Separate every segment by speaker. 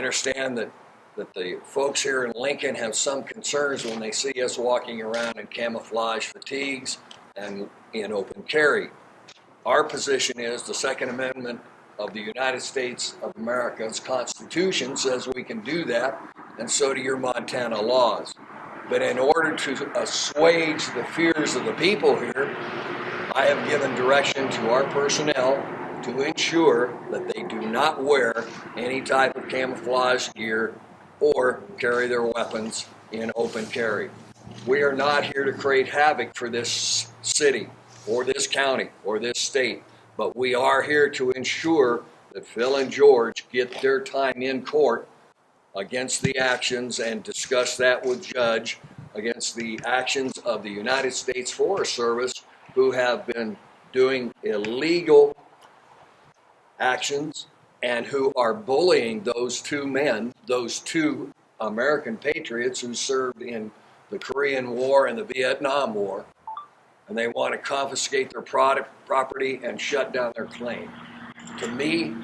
Speaker 1: understand that the folks here in Lincoln have some concerns when they see us walking around in camouflage fatigues and in open carry. Our position is the Second Amendment of the United States of America's Constitution says we can do that, and so do your Montana laws. But in order to assuage the fears of the people here, I have given direction to our personnel to ensure that they do not wear any type of camouflage gear or carry their weapons in open carry. We are not here to create havoc for this city or this county or this state, but we are here to ensure that Phil and George get their time in court against the actions and discuss that with Judge against the actions of the United States Forest Service, who have been doing illegal actions and who are bullying those two men, those two American patriots who served in the Korean War and the Vietnam War, and they want to confiscate their property and shut down their claim. To me,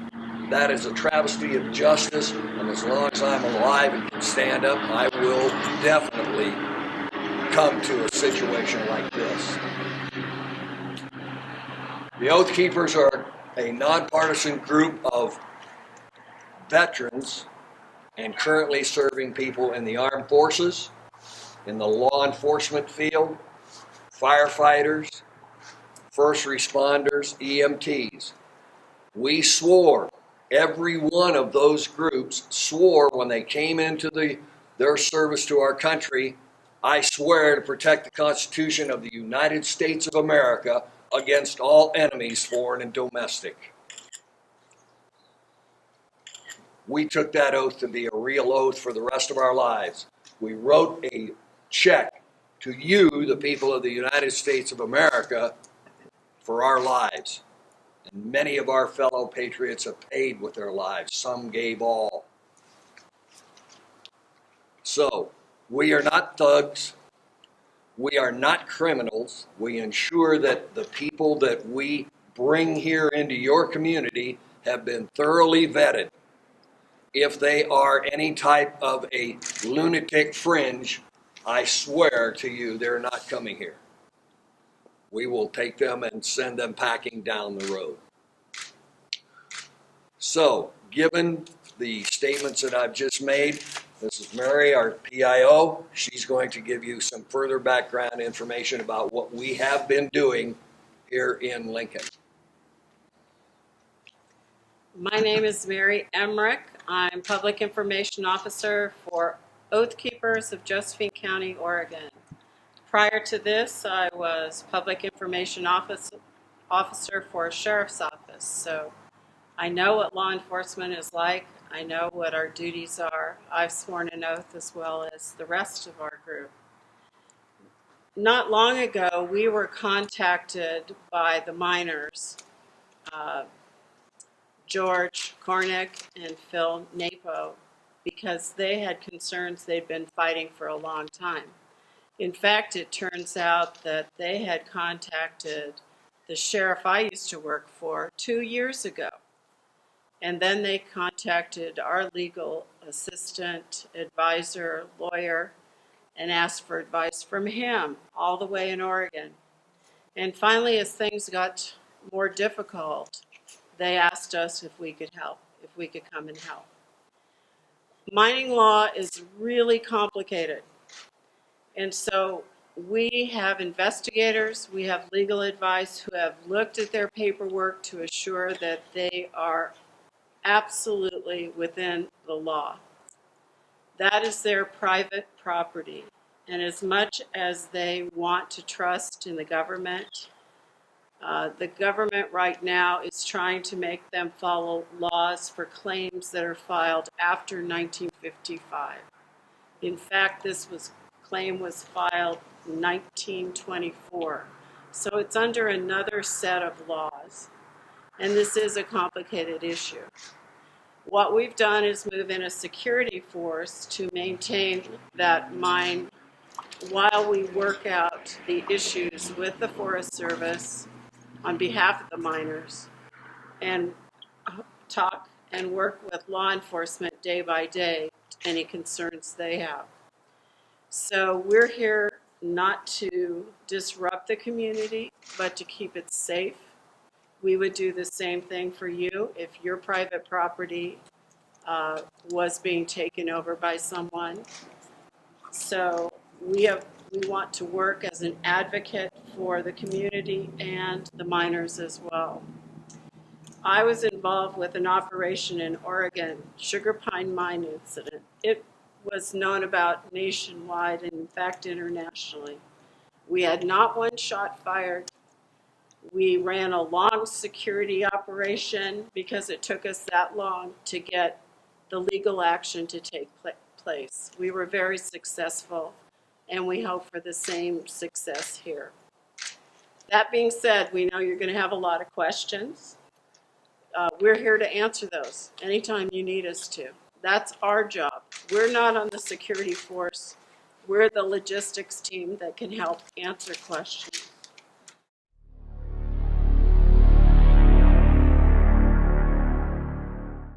Speaker 1: that is a travesty of justice, and as long as I'm alive and can stand up, I will definitely come to a situation like this. The Oath Keepers are a nonpartisan group of veterans and currently serving people in the armed forces, in the law enforcement field, firefighters, first responders, EMTs. We swore, every one of those groups swore when they came into their service to our country, I swear to protect the Constitution of the United States of America against all enemies, foreign and domestic. We took that oath to be a real oath for the rest of our lives. We wrote a check to you, the people of the United States of America, for our lives. And many of our fellow patriots have paid with their lives. Some gave all. So, we are not thugs. We are not criminals. We ensure that the people that we bring here into your community have been thoroughly vetted. If they are any type of a lunatic fringe, I swear to you, they're not coming here. We will take them and send them packing down the road. So, given the statements that I've just made, this is Mary, our PIO. She's going to give you some further background information about what we have been doing here in Lincoln.
Speaker 2: My name is Mary Emmerich. I'm Public Information Officer for Oath Keepers of Josephine County, Oregon. Prior to this, I was Public Information Officer for a Sheriff's Office, so I know what law enforcement is like. I know what our duties are. I've sworn an oath as well as the rest of our group. Not long ago, we were contacted by the miners, George Cornick and Phil Napo, because they had concerns they'd been fighting for a long time. In fact, it turns out that they had contacted the sheriff I used to work for 2 years ago. And then they contacted our legal assistant, advisor, lawyer, and asked for advice from him all the way in Oregon. And finally, as things got more difficult, they asked us if we could help, if we could come and help. Mining law is really complicated. And so we have investigators, we have legal advice who have looked at their paperwork to assure that they are absolutely within the law. That is their private property. And as much as they want to trust in the government right now is trying to make them follow laws for claims that are filed after 1955. In fact, this claim was filed in 1924. So it's under another set of laws. And this is a complicated issue. What we've done is move in a security force to maintain that mine while we work out the issues with the Forest Service on behalf of the miners and talk and work with law enforcement day by day, any concerns they have. So we're here not to disrupt the community, but to keep it safe. We would do the same thing for you if your private property was being taken over by someone. So we want to work as an advocate for the community and the miners as well. I was involved with an operation in Oregon, Sugar Pine Mine incident. It was known about nationwide and in fact internationally. We had not one shot fired. We ran a long security operation because it took us that long to get the legal action to take place. We were very successful, and we hope for the same success here. That being said, we know you're going to have a lot of questions. We're here to answer those anytime you need us to. That's our job. We're not on the security force. We're the logistics team that can help answer questions.